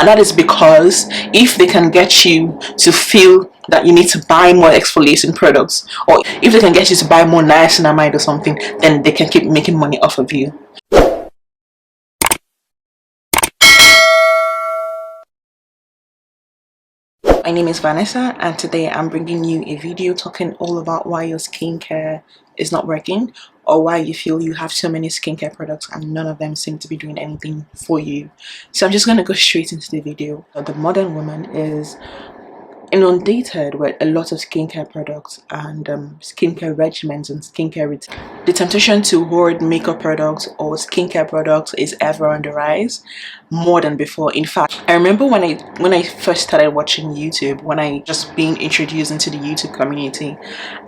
And that is because if they can get you to feel that you need to buy more exfoliating products, or if they can get you to buy more niacinamide or something, then they can keep making money off of you. My name is Vanessa, and today I'm bringing you a video talking all about why your skincare is not working, or why you feel you have so many skincare products and none of them seem to be doing anything for you. So I'm just going to go straight into the video. The modern woman is inundated with a lot of skincare products and skincare regimens and skincare routines. The temptation to hoard makeup products or skincare products is ever on the rise, more than before. In fact, I remember when I first started watching YouTube, when I just being introduced into the YouTube community,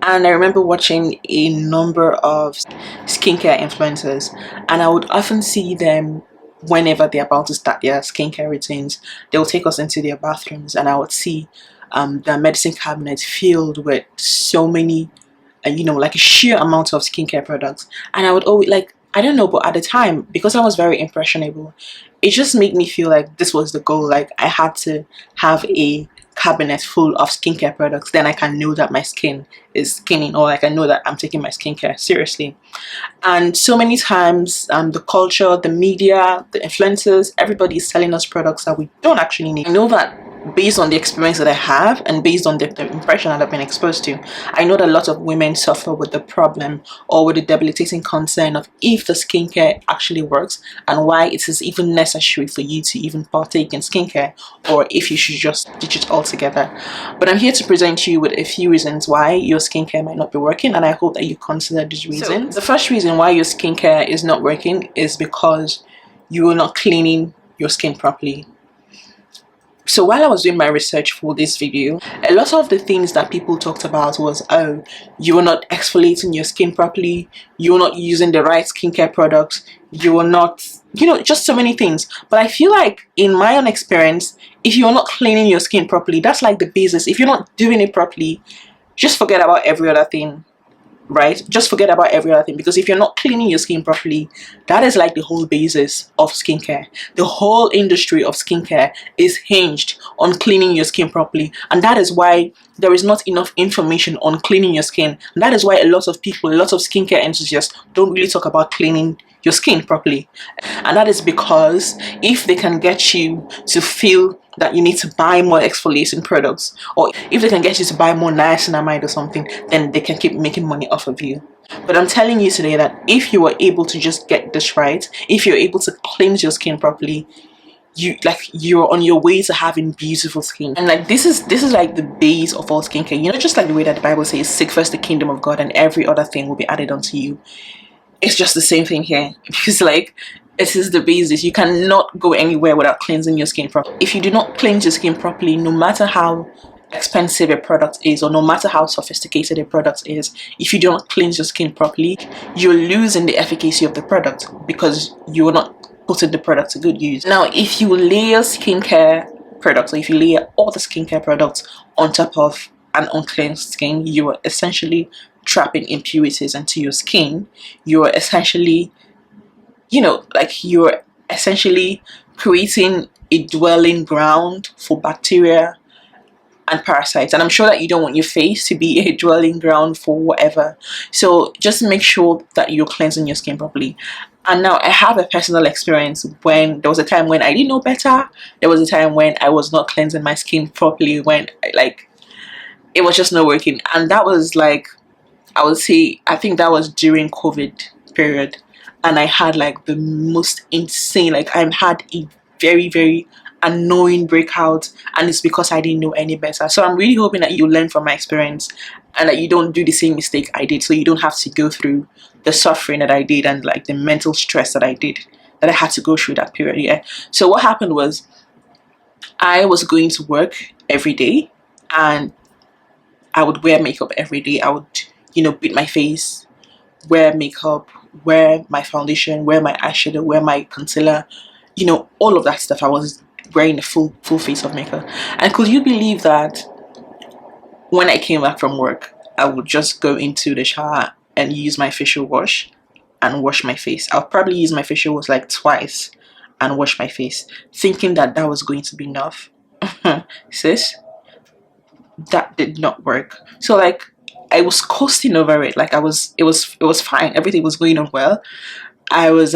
and I remember watching a number of skincare influencers, and I would often see them whenever they're about to start their skincare routines. They'll take us into their bathrooms, and I would see the medicine cabinet filled with so many like a sheer amount of skincare products. And I would always, like, I don't know, but at the time, because I was very impressionable, it just made me feel like this was the goal. Like, I had to have a cabinet full of skincare products, then I can know that my skin is skinning, or like I know that I'm taking my skincare seriously. And so many times the culture, the media, the influencers, everybody is selling us products that we don't actually need. I know that based on the experience that I have and based on the impression that I've been exposed to, I know that a lot of women suffer with the problem or with the debilitating concern of if the skincare actually works and why it is even necessary for you to even partake in skincare, or if you should just ditch it altogether. But I'm here to present you with a few reasons why your skincare might not be working, and I hope that you consider these reasons. So, the first reason why your skincare is not working is because you are not cleaning your skin properly. So while I was doing my research for this video, a lot of the things that people talked about was, oh, you are not exfoliating your skin properly, you're not using the right skincare products, you are not, just so many things. But I feel like, in my own experience, if you're not cleaning your skin properly, that's like the basis. If you're not doing it properly, just forget about every other thing. Right? Just forget about every other thing, because if you're not cleaning your skin properly, that is like the whole basis of skincare. The whole industry of skincare is hinged on cleaning your skin properly, and that is why there is not enough information on cleaning your skin. And that is why a lot of people, a lot of skincare enthusiasts don't really talk about cleaning your skin properly. And that is because if they can get you to feel that you need to buy more exfoliating products, or if they can get you to buy more niacinamide or something, then they can keep making money off of you. But I'm telling you today that if you are able to just get this right, if you're able to cleanse your skin properly, you're on your way to having beautiful skin. And like this is like the base of all skincare. Just like the way that the Bible says, seek first the kingdom of God and every other thing will be added unto you. It's just the same thing here, because like, it is the basis. You cannot go anywhere without cleansing your skin properly. If you do not cleanse your skin properly, no matter how expensive a product is, or no matter how sophisticated a product is, if you do not cleanse your skin properly, you're losing the efficacy of the product, because you're not putting the product to good use. Now, if you layer skincare products, or if you layer all the skincare products on top of an uncleansed skin, you are essentially trapping impurities into your skin. You're essentially you're essentially creating a dwelling ground for bacteria and parasites, and I'm sure that you don't want your face to be a dwelling ground for whatever. So just make sure that you're cleansing your skin properly. And now, I have a personal experience when there was a time when I didn't know better. There was a time when I was not cleansing my skin properly, when it was just not working. And that was like, I would say, I think that was during COVID period. And I had like the most insane, I had a very, very annoying breakout, and it's because I didn't know any better. So I'm really hoping that you learn from my experience and that you don't do the same mistake I did, so you don't have to go through the suffering that I did and like the mental stress that I had to go through that period. Yeah. So what happened was, I was going to work every day, and I would wear makeup every day. I would, beat my face, wear makeup, wear my foundation, wear my eyeshadow, wear my concealer, all of that stuff. I was wearing a full face of makeup. And could you believe that when I came back from work, I would just go into the shower and use my facial wash and wash my face. I'll probably use my facial wash like twice and wash my face, thinking that that was going to be enough. Sis, that did not work. So like I was coasting over it. Like it was fine. Everything was going on well. I was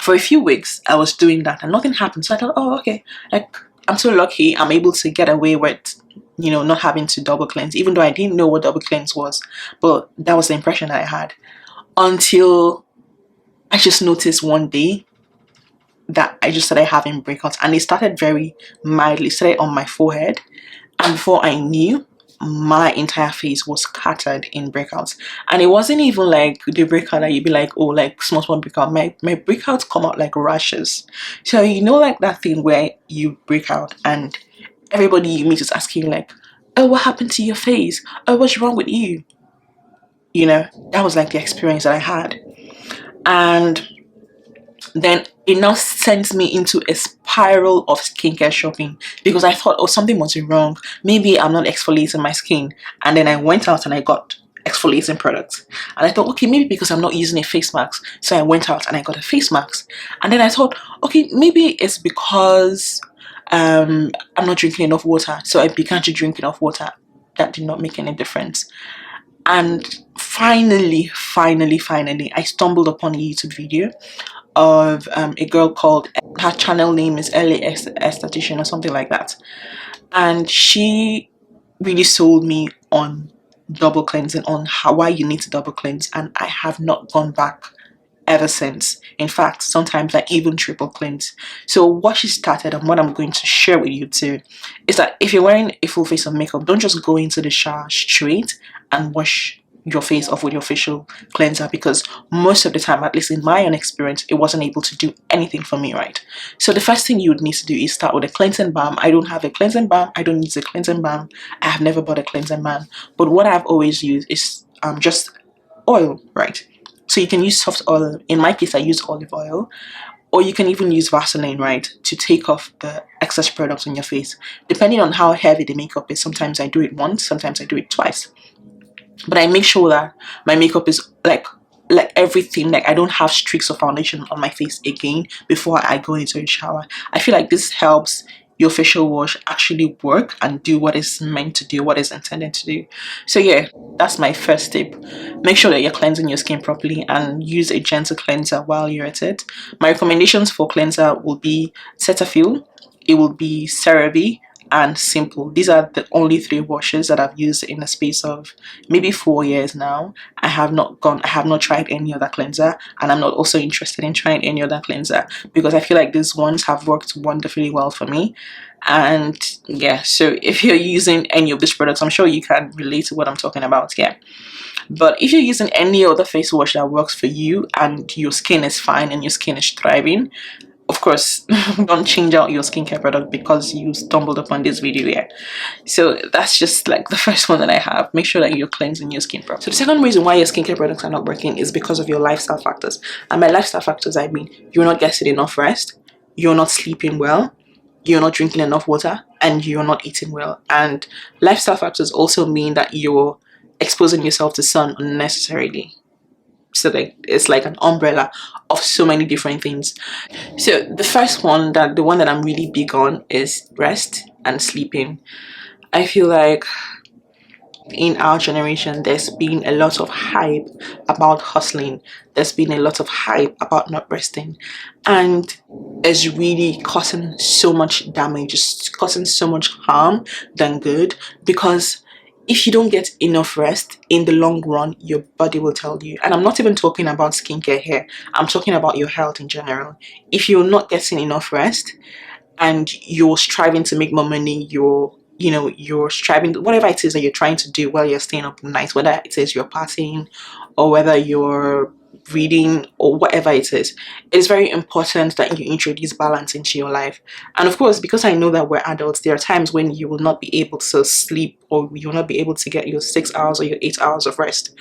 for a few weeks I was doing that and nothing happened. So I thought, oh okay, like I'm so lucky I'm able to get away with, you know, not having to double cleanse, even though I didn't know what double cleanse was. But that was the impression that I had until I just noticed one day that I just started having breakouts, and it started very mildly, started on my forehead, and before I knew, my entire face was scattered in breakouts. And it wasn't even like the breakout that you'd be like, oh, like small breakout. My breakouts come out like rashes. So you know, like that thing where you break out and everybody you meet is asking like, oh, what happened to your face? Oh, what's wrong with you? You know, that was like the experience that I had. And then it now sent me into a spiral of skincare shopping because I thought, oh, something must be wrong. Maybe I'm not exfoliating my skin. And then I went out and I got exfoliating products. And I thought, okay, maybe because I'm not using a face mask. So I went out and I got a face mask. And then I thought, okay, maybe it's because I'm not drinking enough water. So I began to drink enough water. That did not make any difference. And finally, I stumbled upon a YouTube video of a girl called, her channel name is LA Esthetician or something like that, and she really sold me on double cleansing, on why you need to double cleanse, and I have not gone back ever since. In fact, sometimes I even triple cleanse. So what she started and what I'm going to share with you too is that if you're wearing a full face of makeup, don't just go into the shower straight and wash your face off with your facial cleanser, because most of the time, at least in my own experience, it wasn't able to do anything for me, right? So the first thing you would need to do is start with a cleansing balm. I don't have a cleansing balm. I don't use a cleansing balm. I have never bought a cleansing balm. But what I've always used is just oil, right? So you can use soft oil. In my case, I use olive oil. Or you can even use Vaseline, right, to take off the excess products on your face. Depending on how heavy the makeup is, sometimes I do it once, sometimes I do it twice. But I make sure that my makeup is like everything, like I don't have streaks of foundation on my face again before I go into a shower. I feel like this helps your facial wash actually work and do what it's meant to do, what it's intended to do. So yeah, that's my first tip. Make sure that you're cleansing your skin properly and use a gentle cleanser while you're at it. My recommendations for cleanser will be Cetaphil, it will be CeraVe, and Simple. These are the only 3 washes that I've used in the space of maybe 4 years now. I have not tried any other cleanser, and I'm not also interested in trying any other cleanser because I feel like these ones have worked wonderfully well for me. And yeah, so if you're using any of these products, I'm sure you can relate to what I'm talking about. Yeah, but if you're using any other face wash that works for you and your skin is fine and your skin is thriving, of course, don't change out your skincare product because you stumbled upon this video here. So that's just like the first one that I have. Make sure that you're cleansing your skin properly. So the second reason why your skincare products are not working is because of your lifestyle factors. And by lifestyle factors, I mean you're not getting enough rest, you're not sleeping well, you're not drinking enough water, and you're not eating well. And lifestyle factors also mean that you're exposing yourself to sun unnecessarily. So like it's like an umbrella of so many different things. So the first one, the one that I'm really big on, is rest and sleeping. I feel like in our generation there's been a lot of hype about hustling, there's been a lot of hype about not resting, and it's really causing so much damage, it's causing so much harm than good, because if you don't get enough rest in the long run, your body will tell you. And I'm not even talking about skincare here, I'm talking about your health in general. If you're not getting enough rest and you're striving to make more money, you're striving, whatever it is that you're trying to do while you're staying up nights, whether it is you're partying or whether you're reading or whatever it is very important that you introduce balance into your life. And of course, because I know that we're adults, there are times when you will not be able to sleep, or you will not be able to get your 6 hours or your 8 hours of rest.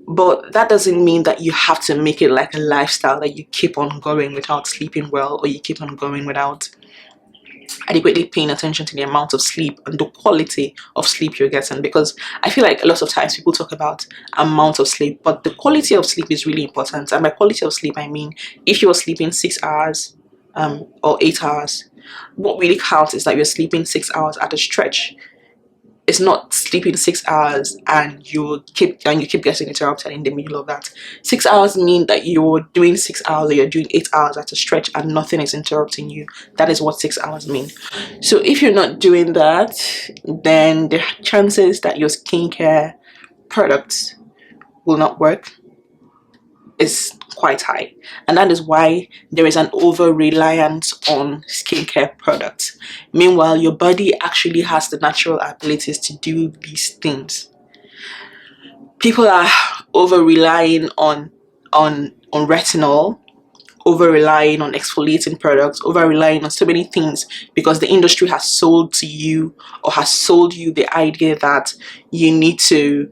But that doesn't mean that you have to make it like a lifestyle that you keep on going without sleeping well, or you keep on going without adequately paying attention to the amount of sleep and the quality of sleep you're getting, because I feel like a lot of times people talk about amount of sleep, but the quality of sleep is really important. And by quality of sleep, I mean if you're sleeping 6 hours or 8 hours, what really counts is that you're sleeping 6 hours at a stretch. It's not sleeping 6 hours and you keep getting interrupted in the middle of that. 6 hours mean that you're doing 6 hours or you're doing 8 hours at a stretch and nothing is interrupting you. That is what 6 hours mean. So if you're not doing that, then the chances that your skincare products will not work is quite high, and that is why there is an over reliance on skincare products. Meanwhile, your body actually has the natural abilities to do these things. People are over relying on retinol, over relying on exfoliating products, over relying on so many things because the industry has sold to you or has sold you the idea that you need to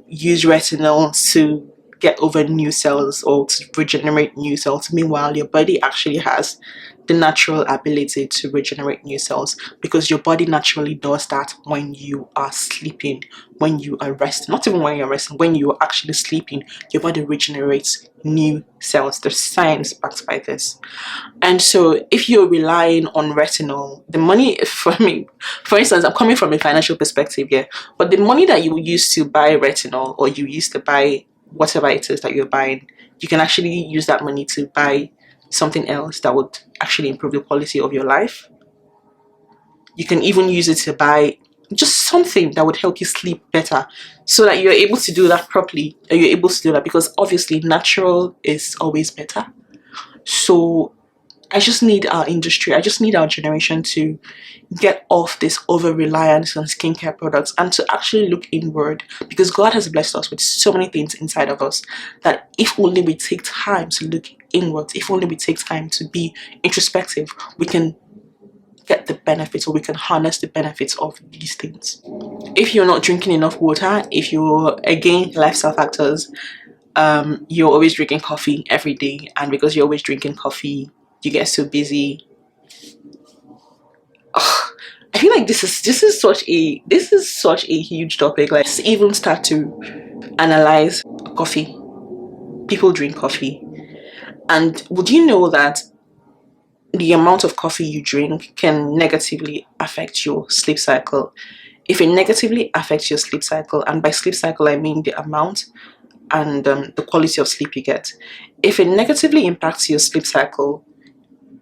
use retinol to get over new cells or to regenerate new cells. Meanwhile, your body actually has the natural ability to regenerate new cells because your body naturally does that when you are sleeping, when you are resting. Not even when you're resting, when you are actually sleeping, your body regenerates new cells. There's science backed by this. And so if you're relying on retinol, the money, for instance, I'm coming from a financial perspective here, but the money that you use to buy retinol or you use to buy whatever it is that you're buying, you can actually use that money to buy something else that would actually improve the quality of your life. You can even use it to buy just something that would help you sleep better so that you're able to do that properly, or you're able to do that, because obviously natural is always better. So I just need our industry, I just need our generation to get off this over reliance on skincare products and to actually look inward, because God has blessed us with so many things inside of us that if only we take time to look inward, if only we take time to be introspective, we can get the benefits, or we can harness the benefits of these things. If you're not drinking enough water, if you're, again, lifestyle factors, you're always drinking coffee every day, and because you're always drinking coffee, you get so busy. Ugh, I feel like this is such a huge topic. Like, let's even start to analyze coffee. People drink coffee, and would you know that the amount of coffee you drink can negatively affect your sleep cycle? If it negatively affects your sleep cycle, and by sleep cycle I mean the amount and the quality of sleep you get, if it negatively impacts your sleep cycle,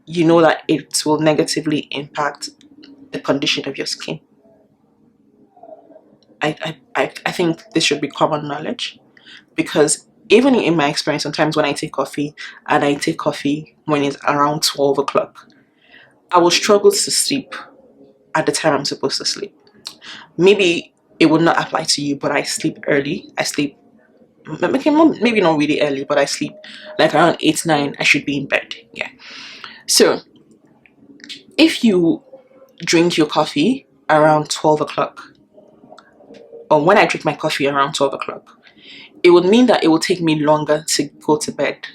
you know that it will negatively impact the condition of your skin. I think this should be common knowledge, because even in my experience, sometimes when I take coffee and I take coffee when it's around 12 o'clock, I will struggle to sleep at the time I'm supposed to sleep. Maybe it would not apply to you, but I sleep early. I sleep maybe not really early, but I sleep like around 8, 9. I should be in bed. Yeah. So if you drink your coffee around 12 o'clock, or when I drink my coffee around 12 o'clock, it would mean that it will take me longer to go to bed,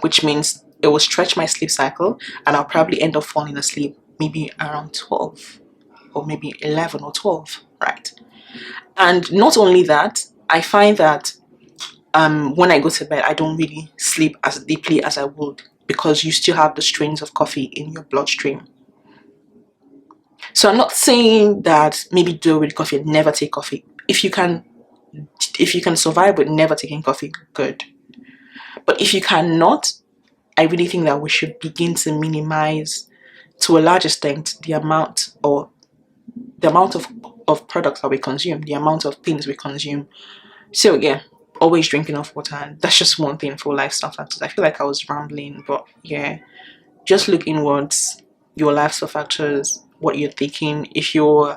which means it will stretch my sleep cycle and I'll probably end up falling asleep maybe around 12 or maybe 11 or 12, right? And not only that, I find that when I go to bed, I don't really sleep as deeply as I would, because you still have the strains of coffee in your bloodstream. So I'm not saying that maybe do with coffee and never take coffee. If you can survive with never taking coffee, good. But if you cannot, I really think that we should begin to minimize, to a large extent, the amount of products that we consume, the amount of things we consume. So yeah, always drink enough water, and that's just one thing for lifestyle factors. I feel like I was rambling, but yeah, just look inwards, your lifestyle factors, what you're thinking. If you're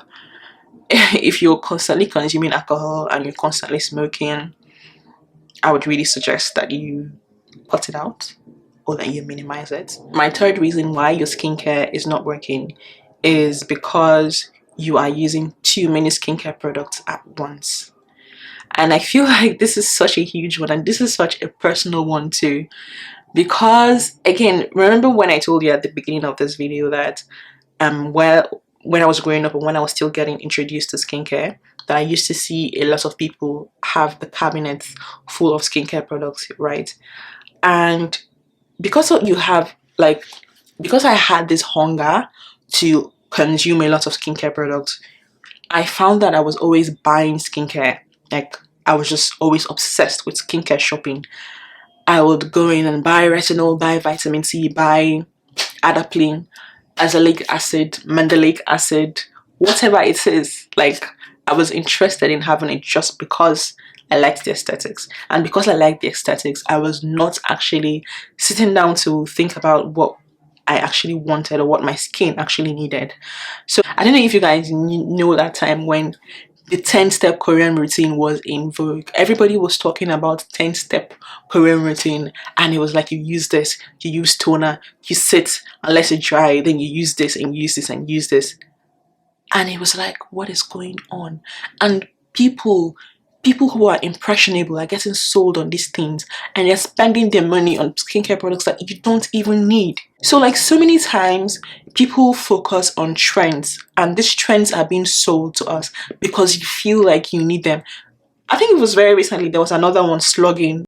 constantly consuming alcohol and you're constantly smoking, I would really suggest that you cut it out or that you minimize it. My third reason why your skincare is not working is because you are using too many skincare products at once. And I feel like this is such a huge one, and this is such a personal one too, because again, remember when I told you at the beginning of this video that well, when I was growing up and when I was still getting introduced to skincare, that I used to see a lot of people have the cabinets full of skincare products, right? And because you have like, because I had this hunger to consume a lot of skincare products, I found that I was always buying skincare. Like, I was just always obsessed with skincare shopping. I would go in and buy retinol, buy vitamin C, buy adapalene, azelaic acid, mandelic acid, whatever it is. Like, I was interested in having it just because I liked the aesthetics. And because I liked the aesthetics, I was not actually sitting down to think about what I actually wanted or what my skin actually needed. So I don't know if you guys know that time when the 10-step Korean routine was in vogue. Everybody was talking about 10-step Korean routine, and it was like, you use this, you use toner, you sit and let it dry, then you use this and use this and use this. And it was like, what is going on? And people who are impressionable are getting sold on these things, and they're spending their money on skincare products that you don't even need. So like, so many times people focus on trends, and these trends are being sold to us because you feel like you need them. I think it was very recently there was another one, slogging.